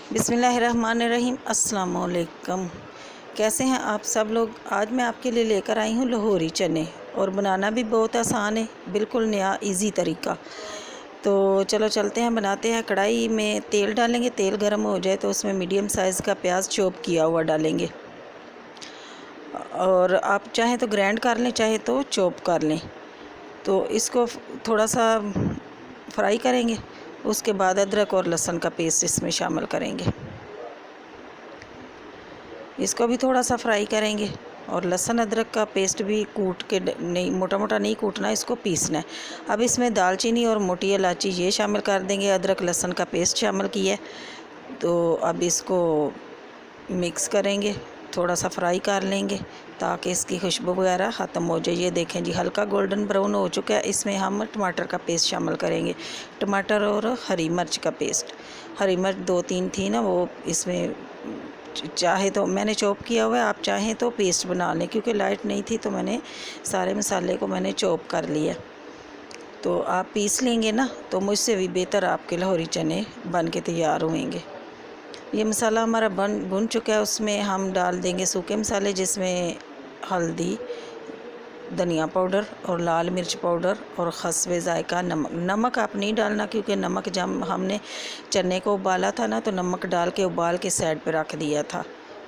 बिस्मिल्लाहिर्रहमानिर्रहीम। अस्सलाम वालेकुम। कैसे हैं आप सब लोग। आज मैं आपके लिए लेकर आई हूँ लाहौरी चने, और बनाना भी बहुत आसान है, बिल्कुल नया इजी तरीका। तो चलो चलते हैं, बनाते हैं। कढ़ाई में तेल डालेंगे, तेल गर्म हो जाए तो उसमें मीडियम साइज़ का प्याज चॉप किया हुआ डालेंगे, और आप चाहें तो ग्राइंड कर लें, चाहे तो चॉप कर लें। तो इसको थोड़ा सा फ्राई करेंगे। उसके बाद अदरक और लहसुन का पेस्ट इसमें शामिल करेंगे, इसको भी थोड़ा सा फ्राई करेंगे। और लहसुन अदरक का पेस्ट भी कूट के नहीं, मोटा मोटा नहीं कूटना, इसको पीसना है। अब इसमें दालचीनी और मोटी इलायची ये शामिल कर देंगे। अदरक लहसुन का पेस्ट शामिल किया है, तो अब इसको मिक्स करेंगे, थोड़ा सा फ्राई कर लेंगे ताकि इसकी खुशबू वगैरह ख़त्म हो जाए। ये देखें जी, हल्का गोल्डन ब्राउन हो चुका है। इसमें हम टमाटर का पेस्ट शामिल करेंगे, टमाटर और हरी मिर्च का पेस्ट। हरी मिर्च 2-3 थी ना, वो इसमें चाहे तो मैंने चॉप किया हुआ है, आप चाहें तो पेस्ट बना लें। क्योंकि लाइट नहीं थी तो मैंने सारे मसाले को मैंने चॉप कर लिया। तो आप पीस लेंगे ना, तो मुझसे भी बेहतर आपके लाहौरी चने बन के तैयार होंगे। ये मसाला हमारा भुन चुका है। उसमें हम डाल देंगे सूखे मसाले, जिसमें हल्दी, धनिया पाउडर और लाल मिर्च पाउडर और खसबे ज़ायका नमक। नमक आप नहीं डालना, क्योंकि नमक जब हमने चने को उबाला था ना, तो नमक डाल के उबाल के साइड पे रख दिया था।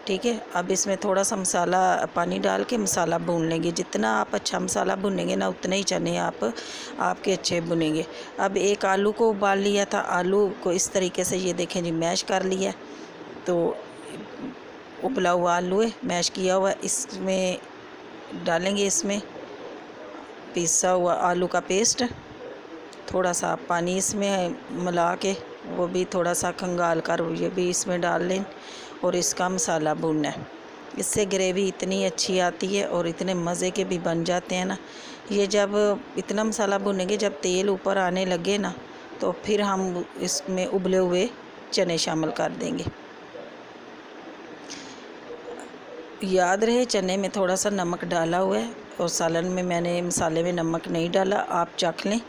ठीक है। अब इसमें थोड़ा सा मसाला पानी डाल के मसाला भून लेंगे। जितना आप अच्छा मसाला भुनेंगे ना, उतने ही चने आपके अच्छे भुनेंगे। अब एक आलू को उबाल लिया था, आलू को इस तरीके से ये देखें जी मैश कर लिया। तो उबला हुआ आलू है, मैश किया हुआ, इसमें डालेंगे। इसमें पिसा हुआ आलू का पेस्ट, थोड़ा सा पानी इसमें मिला के, वो भी थोड़ा सा खंगाल कर ये भी इसमें डाल लें, और इसका मसाला भूनना है। इससे ग्रेवी इतनी अच्छी आती है और इतने मज़े के भी बन जाते हैं ना। ये जब इतना मसाला भुनेंगे, जब तेल ऊपर आने लगे ना, तो फिर हम इसमें उबले हुए चने शामिल कर देंगे। याद रहे, चने में थोड़ा सा नमक डाला हुआ है, और सालन में मैंने मसाले में नमक नहीं डाला। आप चख लें,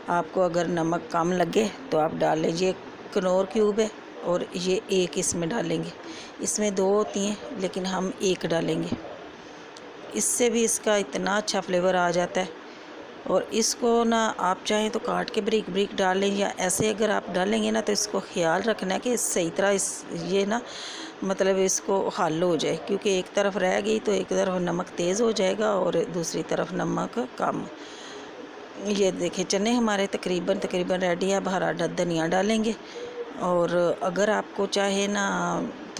आपको अगर नमक कम लगे तो आप डाल लें। ये कनौर क्यूब है, और ये एक इसमें डालेंगे। इसमें 2 होती हैं, लेकिन हम 1 डालेंगे। इससे भी इसका इतना अच्छा फ्लेवर आ जाता है। और इसको ना आप चाहें तो काट के बारीक बारीक डाल लें, या ऐसे अगर आप डालेंगे ना, तो इसको ख्याल रखना है कि सही तरह ये ना मतलब इसको हल हो जाए। क्योंकि एक तरफ रह गई तो एक तरफ नमक तेज़ हो जाएगा और दूसरी तरफ नमक कम। ये देखिए, चने हमारे तकरीबन रेडी है। अब हरा धनिया डालेंगे, और अगर आपको चाहे ना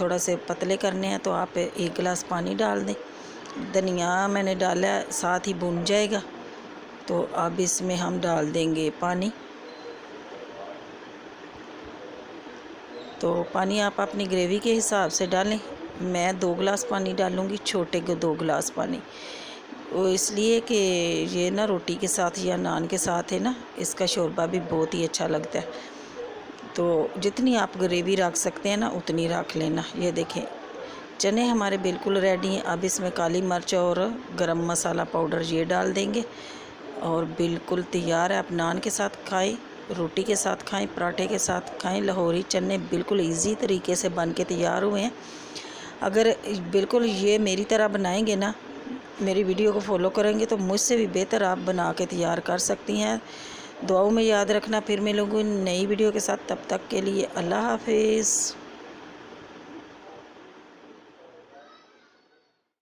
थोड़ा से पतले करने हैं, तो आप 1 गिलास पानी डाल दें। धनिया मैंने डाला, साथ ही भुन जाएगा। तो अब इसमें हम डाल देंगे पानी। तो पानी आप अपनी ग्रेवी के हिसाब से डालें। मैं 2 गिलास पानी डालूँगी, छोटे को 2 गिलास पानी। वो इसलिए कि ये ना रोटी के साथ या नान के साथ है ना, इसका शोरबा भी बहुत ही अच्छा लगता है। तो जितनी आप ग्रेवी रख सकते हैं ना, उतनी रख लेना। ये देखें, चने हमारे बिल्कुल रेडी हैं। अब इसमें काली मिर्च और गरम मसाला पाउडर ये डाल देंगे, और बिल्कुल तैयार है। आप नान के साथ खाएं, रोटी के साथ खाएं, पराठे के साथ खाएं। लाहौरी चने बिल्कुल इजी तरीके से बन के तैयार हुए हैं। अगर बिल्कुल ये मेरी तरह बनाएंगे ना, मेरी वीडियो को फॉलो करेंगे, तो मुझसे भी बेहतर आप बना के तैयार कर सकती हैं। दुआओं में याद रखना। फिर मिलूँगी नई वीडियो के साथ, तब तक के लिए अल्लाह हाफिज़।